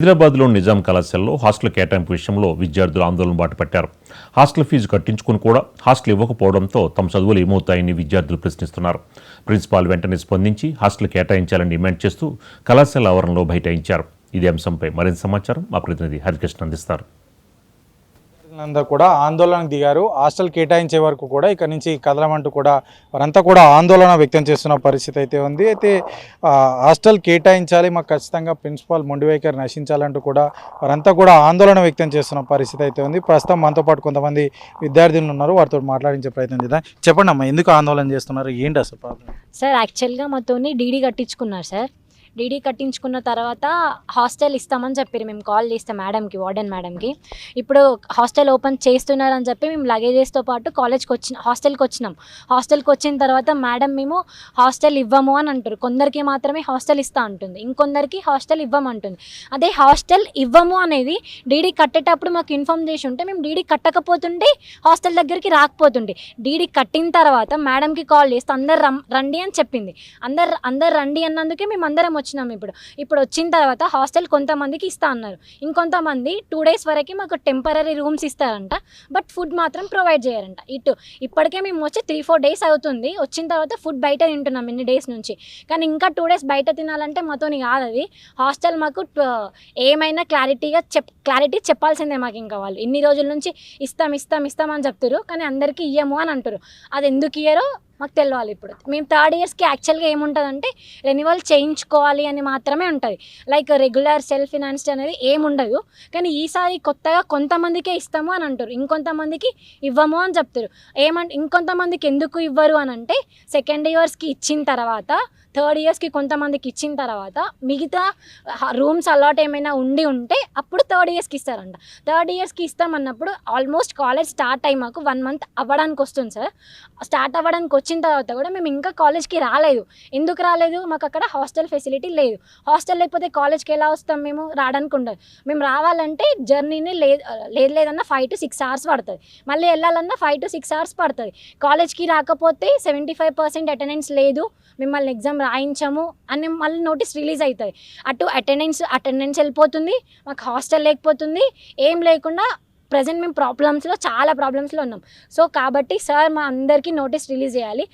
హైదరాబాద్లోని నిజాం కళాశాలలో హాస్టల్ కేటాయింపు విషయంలో విద్యార్థులు ఆందోళన బాటపట్టారు. హాస్టల్ ఫీజు కట్టించుకుని కూడా హాస్టల్ ఇవ్వకపోవడంతో తమ చదువులు ఏమవుతాయని విద్యార్థులు ప్రశ్నిస్తున్నారు. ప్రిన్సిపాల్ వెంటనే స్పందించి హాస్టల్ కేటాయించాలని డిమాండ్ చేస్తూ కళాశాల ఆవరణలో బైఠాయించారు. ఇదే అంశంపై మరింత సమాచారం మా ప్రతినిధి హరికృష్ణ అందిస్తారు. అందరూ కూడా ఆందోళనకు దిగారు. హాస్టల్ కేటాయించే వరకు కూడా ఇక్కడ నుంచి కదలమంటూ కూడా వారంతా కూడా ఆందోళన వ్యక్తం చేస్తున్న పరిస్థితి అయితే ఉంది. అయితే హాస్టల్ కేటాయించాలి, మాకు ఖచ్చితంగా ప్రిన్సిపాల్ మొండి వైఖరి నశించాలంటూ కూడా వారంతా కూడా ఆందోళన వ్యక్తం చేస్తున్న పరిస్థితి అయితే ఉంది. ప్రస్తుతం మనతో పాటు కొంతమంది విద్యార్థులు ఉన్నారు, వారితో మాట్లాడించే ప్రయత్నం చేద్దాం. చెప్పండి అమ్మా, ఎందుకు ఆందోళన చేస్తున్నారు, ఏంటి అసలు ప్రాబ్లం? సార్ యాక్చువల్గా మాతోని డీడీ కట్టించుకున్నారు సార్. డీడీ కట్టించుకున్న తర్వాత హాస్టల్ ఇస్తామని చెప్పారు. మేము కాల్ చేస్తాం మేడంకి, వార్డెన్ మేడంకి. ఇప్పుడు హాస్టల్ ఓపెన్ చేస్తున్నారని చెప్పి మేము లగేజెస్తో పాటు హాస్టల్కి వచ్చినాం. హాస్టల్కి వచ్చిన తర్వాత మేడం మేము హాస్టల్ ఇవ్వము అని అంటారు. కొందరికి మాత్రమే హాస్టల్ ఇస్తా అంటుంది, ఇంకొందరికి హాస్టల్ ఇవ్వమంటుంది. అదే హాస్టల్ ఇవ్వము అనేది డీడీ కట్టేటప్పుడు మాకు ఇన్ఫామ్ చేసి ఉంటే మేము డీడీ కట్టకపోతుండే హాస్టల్ దగ్గరికి రాకపోతుండే. డీడీ కట్టిన తర్వాత మేడంకి కాల్ చేస్తే అందరు రండి అని చెప్పింది. అందరు రండి అన్నందుకే మేము అందరం వచ్చినాం. ఇప్పుడు వచ్చిన తర్వాత హాస్టల్ కొంతమందికి ఇస్తా అన్నారు, ఇంకొంతమంది 2 days వరకు మాకు టెంపరీ రూమ్స్ ఇస్తారంట, బట్ ఫుడ్ మాత్రం ప్రొవైడ్ చేయారంట. ఇప్పటికే మేము వచ్చి 3-4 days అవుతుంది. వచ్చిన తర్వాత ఫుడ్ బయట తింటున్నాం ఇన్ని డేస్ నుంచి, కానీ ఇంకా 2 days బయట తినాలంటే మాతోని కాదు అది. హాస్టల్ మాకు ఏమైనా క్లారిటీ చెప్పాల్సిందే మాకు. ఇంకా వాళ్ళు ఇన్ని రోజుల నుంచి ఇస్తాం అని చెప్తారు, కానీ అందరికీ ఇయ్యము అని అంటారు. అది ఎందుకు ఇయ్యరో మాకు తెలియాలి. ఇప్పుడు మేము 3rd yearsకి యాక్చువల్గా ఏముంటుందంటే రెన్యువల్ చేయించుకోవాలి అని మాత్రమే ఉంటుంది. లైక్ రెగ్యులర్ సెల్ఫ్ ఫినాన్స్డ్ అనేది ఏముండదు. కానీ ఈసారి కొత్తగా కొంతమందికే ఇస్తాము అని అంటారు, ఇంకొంతమందికి ఇవ్వము అని చెప్తారు. ఇంకొంతమందికి ఎందుకు ఇవ్వరు అని అంటే 2nd yearsకి ఇచ్చిన తర్వాత 3rd yearsకి కొంతమందికి ఇచ్చిన తర్వాత మిగతా రూమ్స్ అలాట్ ఏమైనా ఉంటే అప్పుడు 3rd yearsకి ఇస్తారంట. 3rd yearsకి ఇస్తామన్నప్పుడు ఆల్మోస్ట్ కాలేజ్ స్టార్ట్ అయ్యి మాకు 1 month అవ్వడానికి వస్తుంది సార్. స్టార్ట్ అవ్వడానికి వచ్చిన తర్వాత కూడా మేము ఇంకా కాలేజ్కి రాలేదు. ఎందుకు రాలేదు? మాకు అక్కడ హాస్టల్ ఫెసిలిటీ లేదు. హాస్టల్ లేకపోతే కాలేజ్కి ఎలా వస్తాం? మేము రావడానికి ఉండదు. మేము రావాలంటే జర్నీని లేదన్నా 5 to 6 hours పడుతుంది. మళ్ళీ వెళ్ళాలన్నా 5 to 6 hours పడుతుంది. కాలేజ్కి రాకపోతే 75% అటెండెన్స్ లేదు, మిమ్మల్ని ఎగ్జామ్ రాయించము అని మళ్ళీ నోటీస్ రిలీజ్ అవుతుంది. అటు అటెండెన్స్ వెళ్ళిపోతుంది, మాకు హాస్టల్ లేకపోతుంది, ఏం లేకుండా ప్రజెంట్ మేము చాలా ప్రాబ్లమ్స్లో ఉన్నాం. సో కాబట్టి సార్ మా అందరికీ నోటీస్ రిలీజ్ చేయాలి.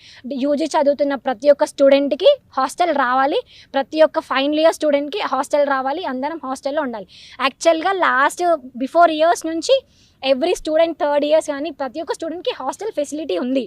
యూజీ చదువుతున్న ప్రతి ఒక్క స్టూడెంట్కి హాస్టల్ రావాలి, ప్రతి ఒక్క ఫైనల్ ఇయర్ స్టూడెంట్కి హాస్టల్ రావాలి, అందరం హాస్టల్లో ఉండాలి. యాక్చువల్గా బిఫోర్ ఇయర్స్ నుంచి ఎవ్రీ స్టూడెంట్ 3rd years కానీ ప్రతి ఒక్క స్టూడెంట్కి హాస్టల్ ఫెసిలిటీ ఉంది.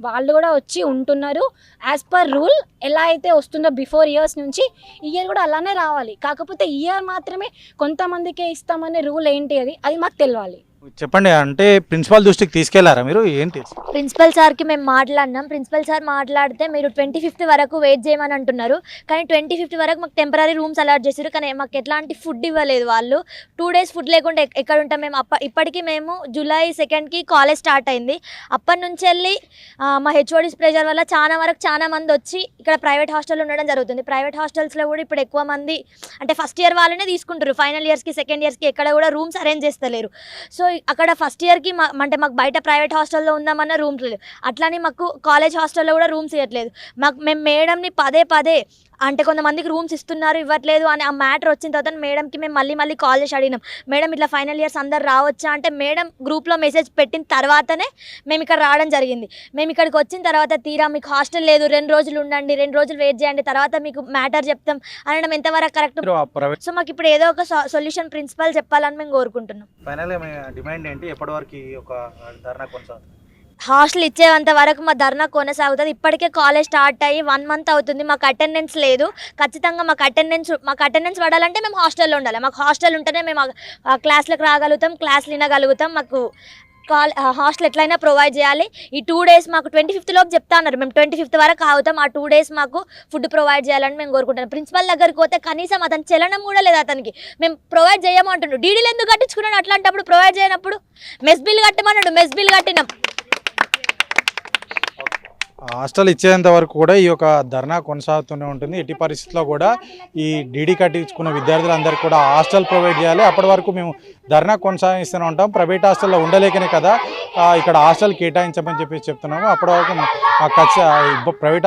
వాళ్ళు కూడా వచ్చి ఉంటున్నారు. యాజ్ పర్ రూల్ ఎలా అయితే వస్తుందో బిఫోర్ ఇయర్స్ నుంచి ఇయర్ కూడా అలానే రావాలి. కాకపోతే ఇయర్ మాత్రమే కొంతమందికే ఇస్తామనే రూల్ ఏంటి అది మాకు తెలియాలి. చెప్పండి, అంటే ప్రిన్సిపాల్ దృష్టికి తీసుకెళ్లారా మీరు? ఏంటి? ప్రిన్సిపల్ సార్కి మేము మాట్లాడినాం. ప్రిన్సిపల్ సార్ మాట్లాడితే మీరు 25th వరకు వెయిట్ చేయమని అంటున్నారు, కానీ 25th వరకు మాకు టెంపరీ రూమ్స్ అలాట్ చేశారు, కానీ మాకు ఎట్లాంటి ఫుడ్ ఇవ్వలేదు. వాళ్ళు 2 days ఫుడ్ లేకుండా ఎక్కడ ఉంటాం మేము? ఇప్పటికీ మేము July 2ndకి కాలేజ్ స్టార్ట్ అయింది. అప్పటి నుంచి వెళ్ళి మా హెచ్ఓడిస్ ప్రెజర్ వల్ల చాలా మంది వచ్చి ఇక్కడ ప్రైవేట్ హాస్టల్ ఉండడం జరుగుతుంది. ప్రైవేట్ హాస్టల్స్లో కూడా ఇప్పుడు ఎక్కువ మంది అంటే ఫస్ట్ ఇయర్ వాళ్ళనే తీసుకుంటారు. ఫైనల్ ఇయర్స్కి 2nd yearsకి ఎక్కడ కూడా రూమ్స్ అరేంజ్ చేస్తలేరు. సో అక్కడ ఫస్ట్ ఇయర్కి అంటే మాకు బయట ప్రైవేట్ హాస్టల్లో ఉందామన్న రూమ్స్ లేదు, అట్లానే మాకు కాలేజ్ హాస్టల్లో కూడా రూమ్స్ ఇవ్వట్లేదు. మేము మేడంని పదే అంటే కొంతమందికి రూమ్స్ ఇస్తున్నారు, ఇవ్వట్లేదు అని ఆ మ్యాటర్ వచ్చిన తర్వాత మేడంకి మేము మళ్ళీ కాల్ చేసి అడిగినాం, మేడం ఇట్లా ఫైనల్ ఇయర్స్ అందరు రావచ్చా అంటే మేడం గ్రూప్లో మెసేజ్ పెట్టిన తర్వాతనే మేము ఇక్కడ రావడం జరిగింది. మేము ఇక్కడికి వచ్చిన తర్వాత తీరా మీకు హాస్టల్ లేదు, 2 రోజులు ఉండండి, 2 రోజులు వెయిట్ చేయండి, తర్వాత మీకు మ్యాటర్ చెప్తాం అనడం ఎంతవరకు కరెక్ట్? సో మాకు ఇప్పుడు ఏదో ఒక సొల్యూషన్ ప్రిన్సిపల్ చెప్పాలని మేము కోరుకుంటున్నాం. డిమాండ్ ఏంటి? ఎప్పటివరకు ఒక ధర్నా కొనసాగుతుంది? హాస్టల్ ఇచ్చేంత వరకు మా ధర్నా కొనసాగుతుంది. ఇప్పటికే కాలేజ్ స్టార్ట్ అయ్యి 1 month అవుతుంది, మాకు అటెండెన్స్ లేదు. ఖచ్చితంగా మాకు అటెండెన్స్ పడాలంటే మేము హాస్టల్లో ఉండాలి. మాకు హాస్టల్ ఉంటేనే మేము క్లాస్లకు రాగలుగుతాం, క్లాస్లు వినగలుగుతాం. మాకు హాస్టల్ ఎట్లయినా ప్రొవైడ్ చేయాలి. ఈ 2 days మాకు 25th లోపు చెప్తా అన్నారు, మేము 25th వరకు అవుతాం. ఆ 2 days మాకు ఫుడ్ ప్రొవైడ్ చేయాలని మేము కోరుకుంటున్నాం. ప్రిన్సిపల్ దగ్గరికి పోతే కనీసం అతను చలనం కూడా లేదు, అతనికి మేము ప్రొవైడ్ చేయమంటున్నాడు. డీడీలు ఎందుకు కట్టించుకున్నాడు? అట్లాంటప్పుడు ప్రొవైడ్ చేయనప్పుడు మెస్ బిల్ కట్టమన్నాడు, మెస్ బిల్ కట్టినాం. హాస్టల్ ఇచ్చేంత వరకు కూడా ఈ యొక్క ధర్నా కొనసాగుతూనే ఉంటుంది. ఎట్టి పరిస్థితుల్లో కూడా ఈ డీడీ కట్టించుకున్న విద్యార్థులందరికీ కూడా హాస్టల్ ప్రొవైడ్ చేయాలి. అప్పటి వరకు మేము ధర్నా కొనసాగిస్తూనే ఉంటాం. ప్రైవేట్ హాస్టల్లో ఉండలేకనే కదా ఇక్కడ హాస్టల్ కేటాయించమని చెప్పి చెప్తున్నాము. అప్పటి వరకు ప్రైవేట్